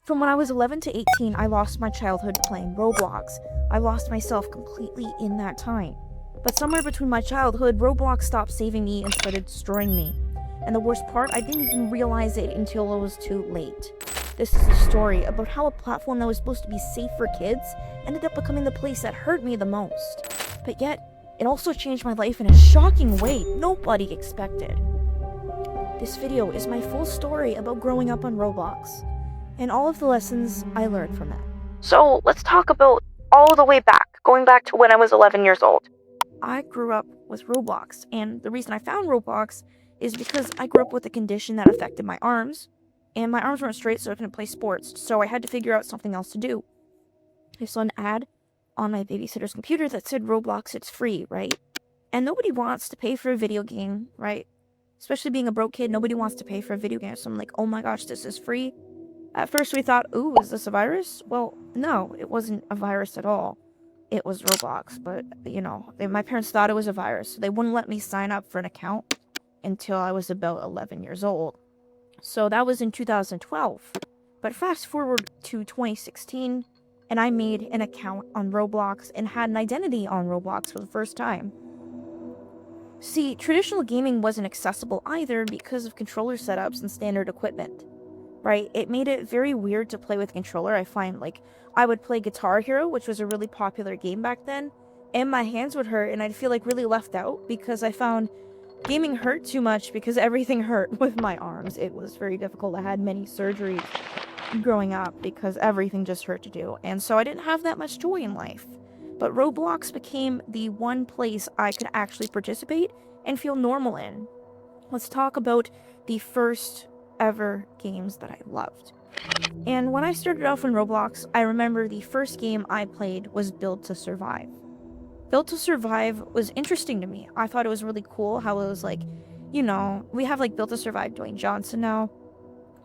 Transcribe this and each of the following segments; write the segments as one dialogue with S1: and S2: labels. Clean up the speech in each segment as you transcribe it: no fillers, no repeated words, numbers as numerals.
S1: From when I was 11 to 18, I lost my childhood playing Roblox. I lost myself completely in that time. But somewhere between my childhood, Roblox stopped saving me and started destroying me. And the worst part, I didn't even realize it until it was too late. This is a story about how a platform that was supposed to be safe for kids ended up becoming the place that hurt me the most. But yet, it also changed my life in a shocking way nobody expected. This video is my full story about growing up on Roblox, and all of the lessons I learned from it. So let's talk about all the way back, going back to when I was 11 years old. I grew up with Roblox, and the reason I found Roblox is because I grew up with a condition that affected my arms, and my arms weren't straight, so I couldn't play sports, so I had to figure out something else to do. I saw an ad on my babysitter's computer that said Roblox, it's free, right? And nobody wants to pay for a video game, right? Especially being a broke kid, nobody wants to pay for a video game, so I'm like, oh my gosh, this is free. At first we thought, ooh, is this a virus? Well, no, it wasn't a virus at all. It was Roblox, but, my parents thought it was a virus, so they wouldn't let me sign up for an account until I was about 11 years old. So that was in 2012. But fast forward to 2016, and I made an account on Roblox and had an identity on Roblox for the first time. See, traditional gaming wasn't accessible either because of controller setups and standard equipment. Right? It made it very weird to play with a controller. I find, I would play Guitar Hero, which was a really popular game back then, and my hands would hurt, and I'd feel, really left out, because I found gaming hurt too much because everything hurt with my arms. It was very difficult. I had many surgeries growing up because everything just hurt to do, and so I didn't have that much joy in life. But Roblox became the one place I could actually participate and feel normal in. Let's talk about the first ever games that I loved. And when I started off in Roblox, I remember the first game I played was Build to Survive. Build to Survive was interesting to me. I thought it was really cool how it was we have Build to Survive Dwayne Johnson now.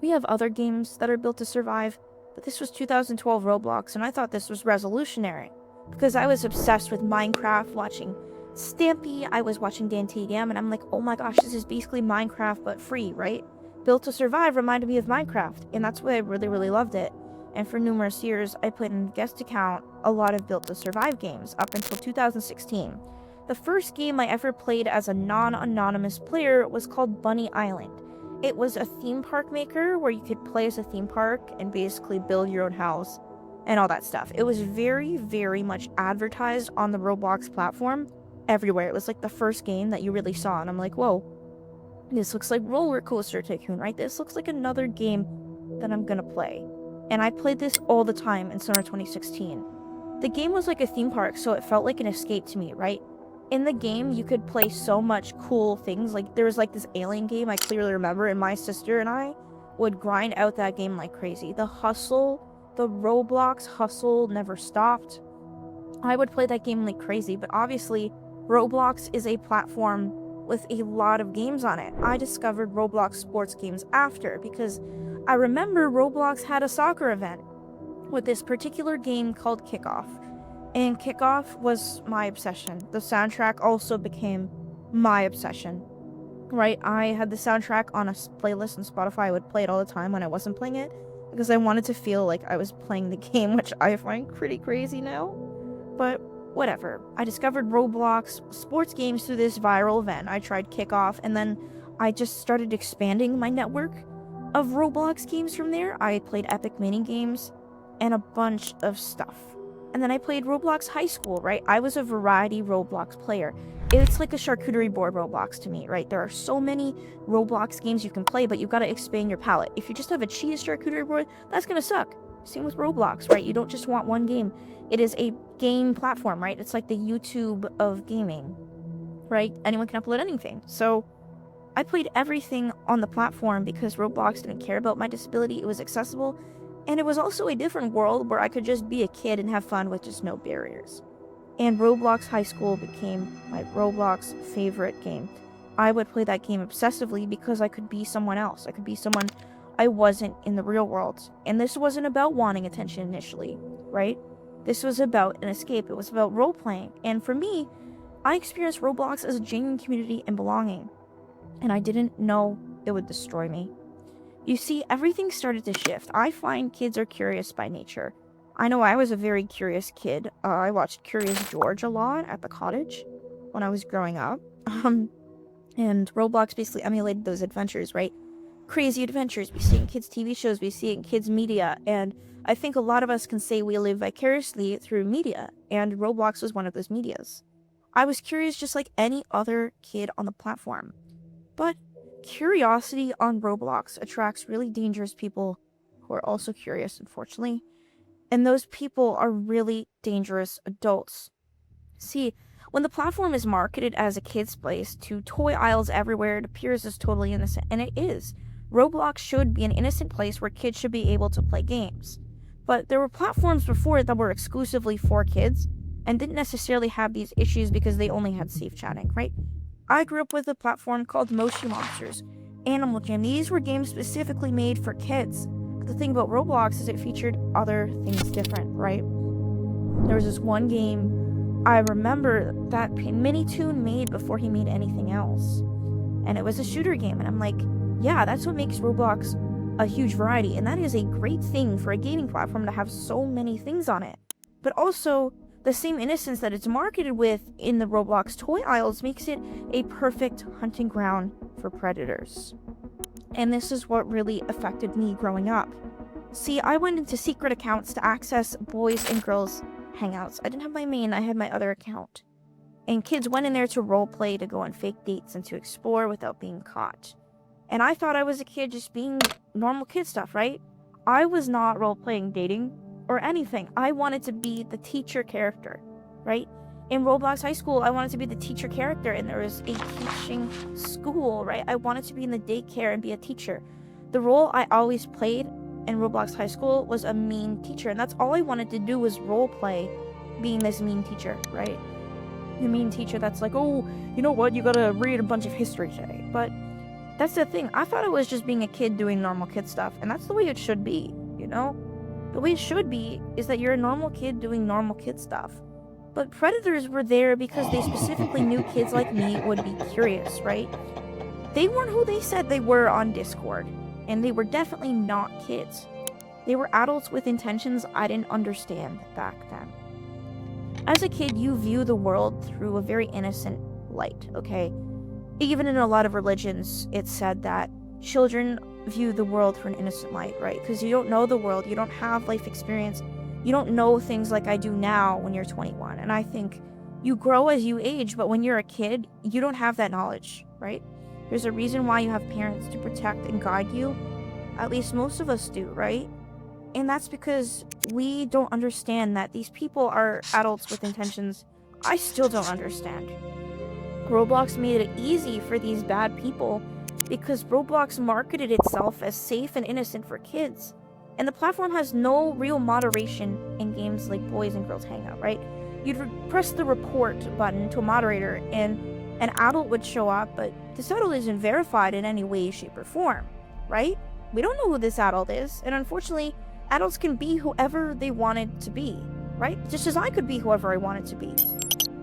S1: We have other games that are Built to Survive, but this was 2012 Roblox, and I thought this was revolutionary because I was obsessed with Minecraft, watching Stampy, I was watching Dan T.Gam, and I'm like, oh my gosh, this is basically Minecraft but free, right? Built to Survive reminded me of Minecraft, and that's why I really, really loved it. And for numerous years, I played in guest account a lot of Built to Survive games up until 2016. The first game I ever played as a non-anonymous player was called Bunny Island. It was a theme park maker where you could play as a theme park and basically build your own house and all that stuff. It was very, very much advertised on the Roblox platform everywhere. It was the first game that you really saw, and I'm like, whoa. This looks like Roller Coaster Tycoon, right? This looks like another game that I'm gonna play. And I played this all the time in summer 2016. The game was like a theme park, so it felt like an escape to me, right? In the game, you could play so much cool things. There was this alien game I clearly remember, and my sister and I would grind out that game like crazy. The Roblox hustle never stopped. I would play that game like crazy, but obviously, Roblox is a platform with a lot of games on it. I discovered Roblox sports games after because I remember Roblox had a soccer event with this particular game called Kickoff. And Kickoff was my obsession. The soundtrack also became my obsession. Right? I had the soundtrack on a playlist on Spotify. I would play it all the time when I wasn't playing it because I wanted to feel like I was playing the game, which I find pretty crazy now. But whatever. I discovered Roblox sports games through this viral event. I tried Kickoff, and then I just started expanding my network of Roblox games from there. I played Epic Mini Games and a bunch of stuff. And then I played Roblox High School, right? I was a variety Roblox player. It's like a charcuterie board Roblox to me, right? There are so many Roblox games you can play, but you've got to expand your palette. If you just have a cheese charcuterie board, that's going to suck. Same with Roblox, right? You don't just want one game. It is a game platform, right? It's like the YouTube of gaming, right? Anyone can upload anything. So I played everything on the platform because Roblox didn't care about my disability. It was accessible, and it was also a different world where I could just be a kid and have fun with just no barriers. And Roblox High School became my Roblox favorite game. I would play that game obsessively because I could be someone else. I could be someone I wasn't in the real world. And this wasn't about wanting attention initially, right? This was about an escape. It was about role-playing. And for me, I experienced Roblox as a genuine community and belonging. And I didn't know it would destroy me. You see, everything started to shift. I find kids are curious by nature. I know I was a very curious kid. I watched Curious George a lot at the cottage when I was growing up. And Roblox basically emulated those adventures, right? Crazy adventures. We see it in kids' TV shows, we see it in kids' media, and I think a lot of us can say we live vicariously through media, and Roblox was one of those medias. I was curious just like any other kid on the platform. But curiosity on Roblox attracts really dangerous people who are also curious, unfortunately. And those people are really dangerous adults. See, when the platform is marketed as a kid's place to toy aisles everywhere, it appears as totally innocent, and it is. Roblox should be an innocent place where kids should be able to play games. But there were platforms before it that were exclusively for kids and didn't necessarily have these issues because they only had safe chatting, right? I grew up with a platform called Moshi Monsters, Animal Jam. These were games specifically made for kids. But the thing about Roblox is it featured other things different, right? There was this one game I remember that Minitoon made before he made anything else. And it was a shooter game, and I'm like, yeah, that's what makes Roblox a huge variety, and that is a great thing for a gaming platform to have so many things on it. But also, the same innocence that it's marketed with in the Roblox toy aisles makes it a perfect hunting ground for predators. And this is what really affected me growing up. See, I went into secret accounts to access boys and girls hangouts. I didn't have my main, I had my other account. And kids went in there to roleplay, to go on fake dates, and to explore without being caught. And I thought I was a kid just being normal kid stuff, right? I was not role-playing dating or anything. I wanted to be the teacher character, right? In Roblox High School, I wanted to be the teacher character, and there was a teaching school, right? I wanted to be in the daycare and be a teacher. The role I always played in Roblox High School was a mean teacher, and that's all I wanted to do was role-play being this mean teacher, right? The mean teacher that's like, oh, you know what, you gotta read a bunch of history today. But that's the thing, I thought it was just being a kid doing normal kid stuff, and that's the way it should be, you know? The way it should be is that you're a normal kid doing normal kid stuff. But predators were there because they specifically knew kids like me would be curious, right? They weren't who they said they were on Discord, and they were definitely not kids. They were adults with intentions I didn't understand back then. As a kid, you view the world through a very innocent light, okay? Even in a lot of religions, it's said that children view the world through an innocent light, right? Because you don't know the world, you don't have life experience, you don't know things like I do now when you're 21. And I think you grow as you age, but when you're a kid, you don't have that knowledge, right? There's a reason why you have parents to protect and guide you. At least most of us do, right? And that's because we don't understand that these people are adults with intentions I still don't understand. Roblox made it easy for these bad people because Roblox marketed itself as safe and innocent for kids. And the platform has no real moderation in games like Boys and Girls Hangout, right? You'd press the report button to a moderator and an adult would show up, but this adult isn't verified in any way, shape, or form, right? We don't know who this adult is, and unfortunately, adults can be whoever they wanted to be, right? Just as I could be whoever I wanted to be.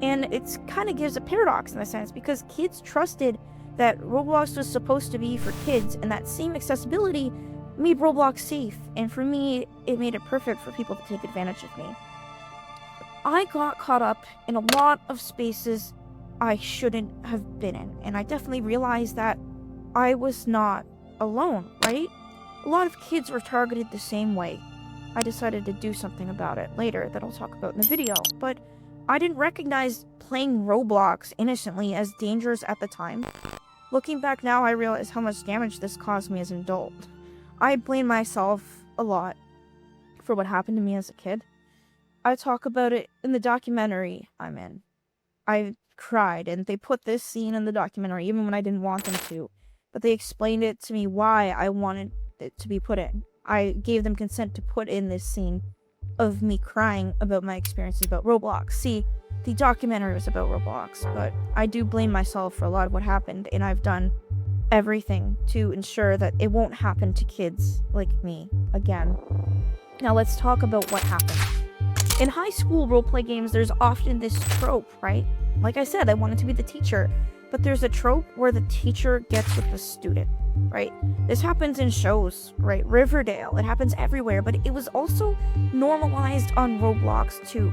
S1: And it kind of gives a paradox in a sense, because kids trusted that Roblox was supposed to be for kids, and that same accessibility made Roblox safe, and for me, it made it perfect for people to take advantage of me. I got caught up in a lot of spaces I shouldn't have been in, and I definitely realized that I was not alone, right? A lot of kids were targeted the same way. I decided to do something about it later that I'll talk about in the video, but I didn't recognize playing Roblox innocently as dangerous at the time. Looking back now, I realize how much damage this caused me as an adult. I blame myself a lot for what happened to me as a kid. I talk about it in the documentary I'm in. I cried, and they put this scene in the documentary even when I didn't want them to. But they explained it to me why I wanted it to be put in. I gave them consent to put in this scene of me crying about my experiences about Roblox. See, the documentary was about Roblox, but I do blame myself for a lot of what happened, and I've done everything to ensure that it won't happen to kids like me again. Now let's talk about what happened. In high school roleplay games, there's often this trope, right? Like I said, I wanted to be the teacher. but there's a trope where the teacher gets with the student, right? This happens in shows, right? Riverdale, it happens everywhere, but it was also normalized on Roblox too.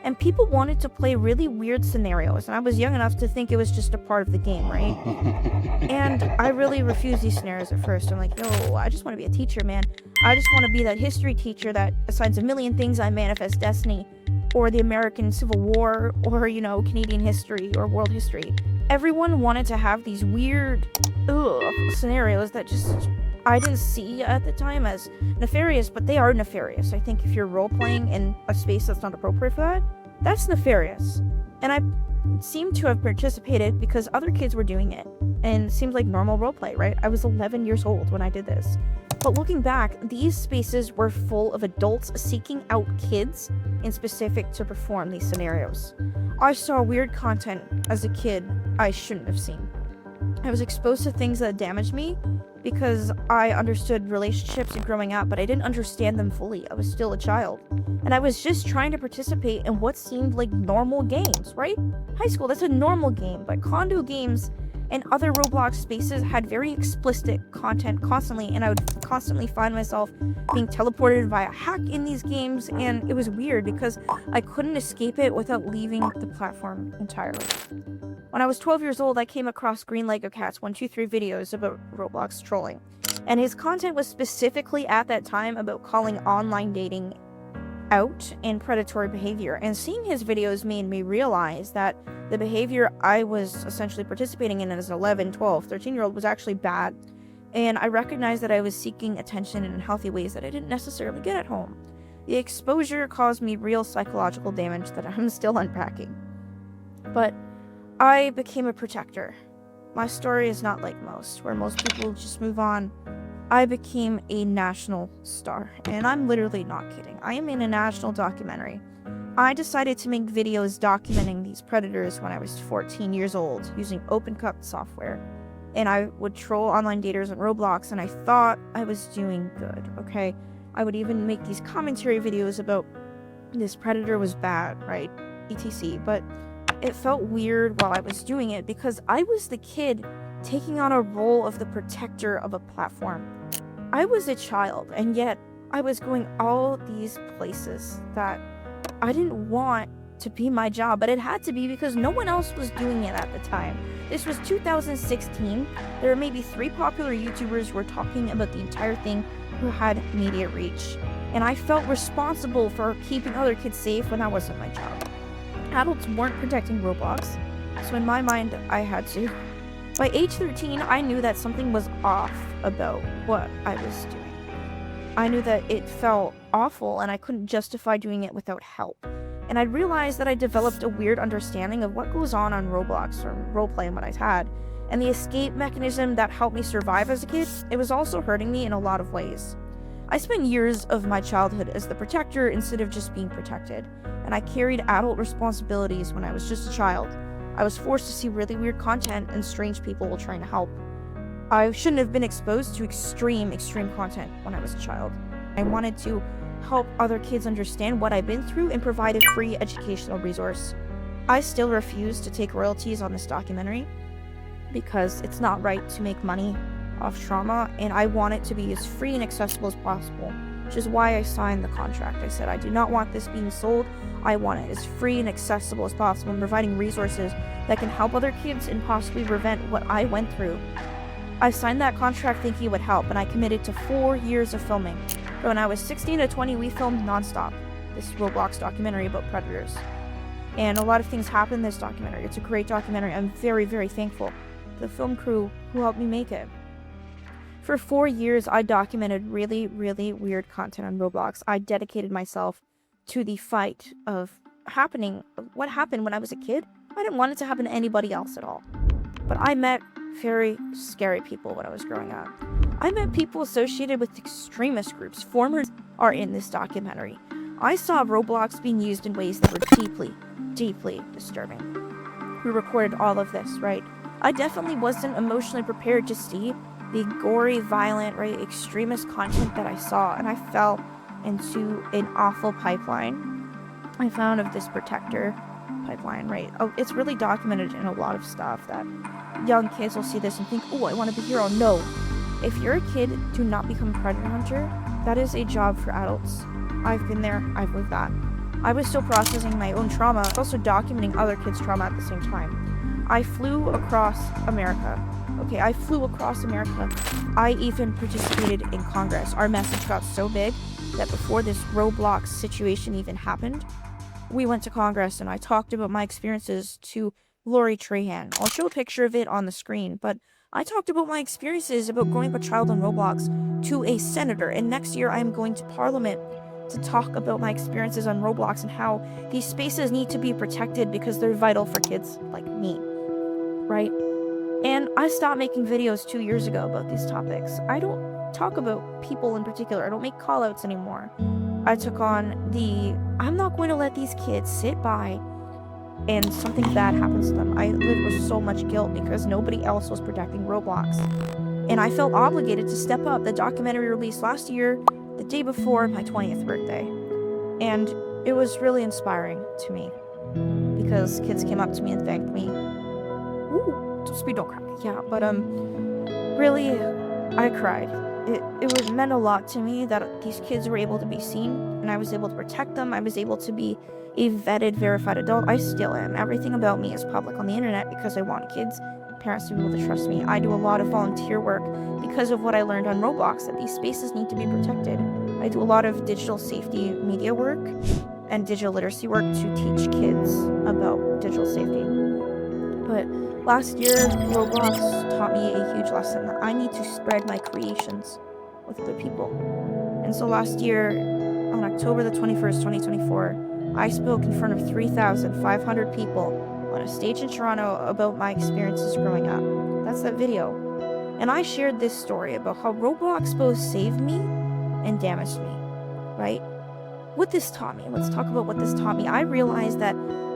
S1: And people wanted to play really weird scenarios, and I was young enough to think it was just a part of the game, right? And I really refused these scenarios at first. I'm like, no, I just want to be a teacher, man. I just want to be that history teacher that assigns a million things I manifest destiny, or the American Civil War, or, Canadian history, or world history. Everyone wanted to have these weird, scenarios that just I didn't see at the time as nefarious, but they are nefarious. I think if you're role-playing in a space that's not appropriate for that, that's nefarious. And I seem to have participated because other kids were doing it, and it seemed like normal roleplay, right? I was 11 years old when I did this. But looking back, these spaces were full of adults seeking out kids in specific to perform these scenarios. I saw weird content as a kid I shouldn't have seen. I was exposed to things that damaged me because I understood relationships and growing up, but I didn't understand them fully. I was still a child. And I was just trying to participate in what seemed like normal games, right? High school, that's a normal game, but condo games and other Roblox spaces had very explicit content constantly, and I would constantly find myself being teleported via hack in these games, and it was weird because I couldn't escape it without leaving the platform entirely. When I was 12 years old, I came across Green Lego Cat's 123 videos about Roblox trolling, and his content was specifically at that time about calling online dating out and predatory behavior, and seeing his videos made me realize that the behavior I was essentially participating in as an 11, 12, 13-year-old was actually bad, and I recognized that I was seeking attention in healthy ways that I didn't necessarily get at home. The exposure caused me real psychological damage that I'm still unpacking. But I became a protector. My story is not like most, where most people just move on. I became a national star, and I'm literally not kidding. I am in a national documentary. I decided to make videos documenting these predators when I was 14 years old using OpenCut software, and I would troll online daters on Roblox, and I thought I was doing good, okay? I would even make these commentary videos about this predator was bad, right? etc. But it felt weird while I was doing it because I was the kid taking on a role of the protector of a platform. I was a child, and yet I was going all these places that I didn't want to be my job, but it had to be because no one else was doing it at the time. This was 2016. There were maybe 3 popular YouTubers who were talking about the entire thing who had media reach, and I felt responsible for keeping other kids safe when that wasn't my job. Adults weren't protecting Roblox, so in my mind, I had to. By age 13, I knew that something was off about what I was doing. I knew that it felt awful and I couldn't justify doing it without help. And I realized that I developed a weird understanding of what goes on Roblox from roleplay and what I had. And the escape mechanism that helped me survive as a kid, it was also hurting me in a lot of ways. I spent years of my childhood as the protector instead of just being protected. And I carried adult responsibilities when I was just a child. I was forced to see really weird content and strange people trying to help. I shouldn't have been exposed to extreme content when I was a child. I wanted to help other kids understand what I've been through and provide a free educational resource. I still refuse to take royalties on this documentary because it's not right to make money off trauma, and I want it to be as free and accessible as possible, which is why I signed the contract. I said I do not want this being sold. I want it as free and accessible as possible and providing resources that can help other kids and possibly prevent what I went through. I signed that contract thinking it would help, and I committed to 4 years of filming. But when I was 16 to 20, we filmed nonstop this Roblox documentary about predators. And a lot of things happened in this documentary. It's a great documentary. I'm very, very thankful to the film crew who helped me make it. For 4 years, I documented really, really weird content on Roblox. I dedicated myself to the fight of what happened when I was a kid. I didn't want it to happen to anybody else at all. But I met very scary people when I was growing up. I met people associated with extremist groups. Formers are in this documentary. I saw Roblox being used in ways that were deeply, deeply disturbing. We recorded all of this, right? I definitely wasn't emotionally prepared to see the gory, violent, right, extremist content that I saw, and I fell into an awful pipeline I found of this protector pipeline, right? Oh, it's really documented in a lot of stuff that young kids will see this and think, oh, I want to be a hero. No. If you're a kid, do not become a predator hunter. That is a job for adults. I've been there. I've lived that. I was still processing my own trauma, also documenting other kids' trauma at the same time. I flew across America. Okay, I flew across America. I even participated in Congress. Our message got so big that before this Roblox situation even happened, we went to Congress and I talked about my experiences to Lori Trahan. I'll show a picture of it on the screen, but I talked about my experiences about growing up a child on Roblox to a senator, and next year I'm going to Parliament to talk about my experiences on Roblox and how these spaces need to be protected because they're vital for kids like me, right? And I stopped making videos 2 years ago about these topics. I don't talk about people in particular. I don't make callouts anymore. I took on I'm not going to let these kids sit by and something bad happens to them. I lived with so much guilt because nobody else was protecting Roblox. And I felt obligated to step up. The documentary released last year, the day before my 20th birthday. And it was really inspiring to me because kids came up to me and thanked me. Ooh, speed, don't cry. Yeah, but really, I cried. It meant a lot to me that these kids were able to be seen, and I was able to protect them. I was able to be a vetted, verified adult. I still am. Everything about me is public on the internet because I want kids, parents to be able to trust me. I do a lot of volunteer work because of what I learned on Roblox, that these spaces need to be protected. I do a lot of digital safety media work and digital literacy work to teach kids about digital safety. But last year, Roblox taught me a huge lesson that I need to spread my creations with other people. And so last year, on October the 21st, 2024, I spoke in front of 3,500 people on a stage in Toronto about my experiences growing up. That's that video. And I shared this story about how Roblox both saved me and damaged me, right? What this taught me, let's talk about what this taught me. I realized that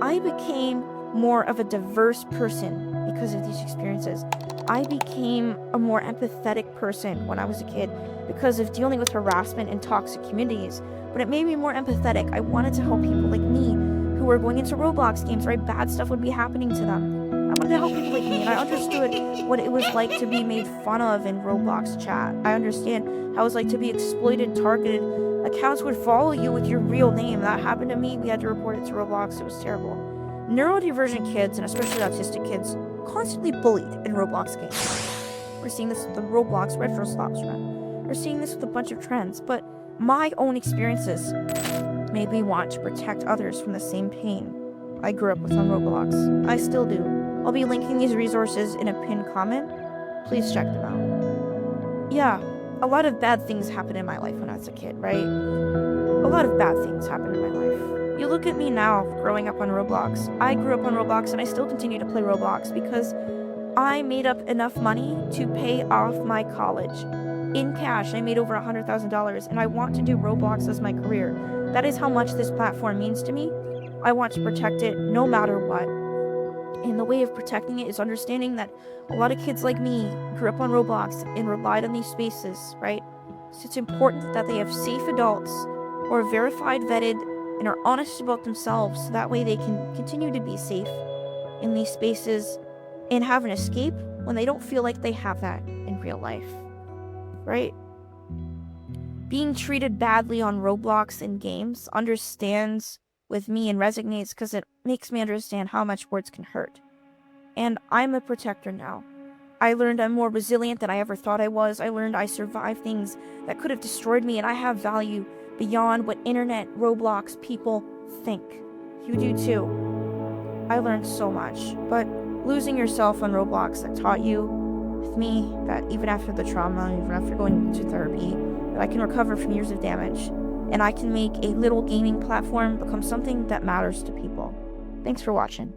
S1: I became more of a diverse person because of these experiences. I became a more empathetic person when I was a kid because of dealing with harassment in toxic communities. But it made me more empathetic. I wanted to help people like me who were going into Roblox games, right? Bad stuff would be happening to them. I wanted to help people like me, and I understood what it was like to be made fun of in Roblox chat. I understand how it was like to be exploited, targeted. Accounts would follow you with your real name. That happened to me. We had to report it to Roblox. It was terrible. Neurodivergent kids, and especially autistic kids, constantly bullied in Roblox games. We're seeing this with the Roblox retro slots trend. We're seeing this with a bunch of trends, but my own experiences made me want to protect others from the same pain I grew up with on Roblox. I still do. I'll be linking these resources in a pinned comment. Please check them out. Yeah, a lot of bad things happened in my life when I was a kid, right? A lot of bad things happened in my life. You look at me now, growing up on Roblox. I grew up on Roblox and I still continue to play Roblox because I made up enough money to pay off my college. In cash, I made over $100,000, and I want to do Roblox as my career. That is how much this platform means to me. I want to protect it no matter what. And the way of protecting it is understanding that a lot of kids like me grew up on Roblox and relied on these spaces, right? So it's important that they have safe adults who are verified, vetted, and are honest about themselves, so that way they can continue to be safe in these spaces and have an escape when they don't feel like they have that in real life. Right? Being treated badly on Roblox and games understands with me and resonates because it makes me understand how much words can hurt. And I'm a protector now. I learned I'm more resilient than I ever thought I was. I learned I survived things that could have destroyed me, and I have value beyond what internet Roblox people think. You do too. I learned so much, but losing yourself on Roblox that taught you with me that even after the trauma, even after going to therapy, that I can recover from years of damage, and I can make a little gaming platform become something that matters to people. Thanks for watching.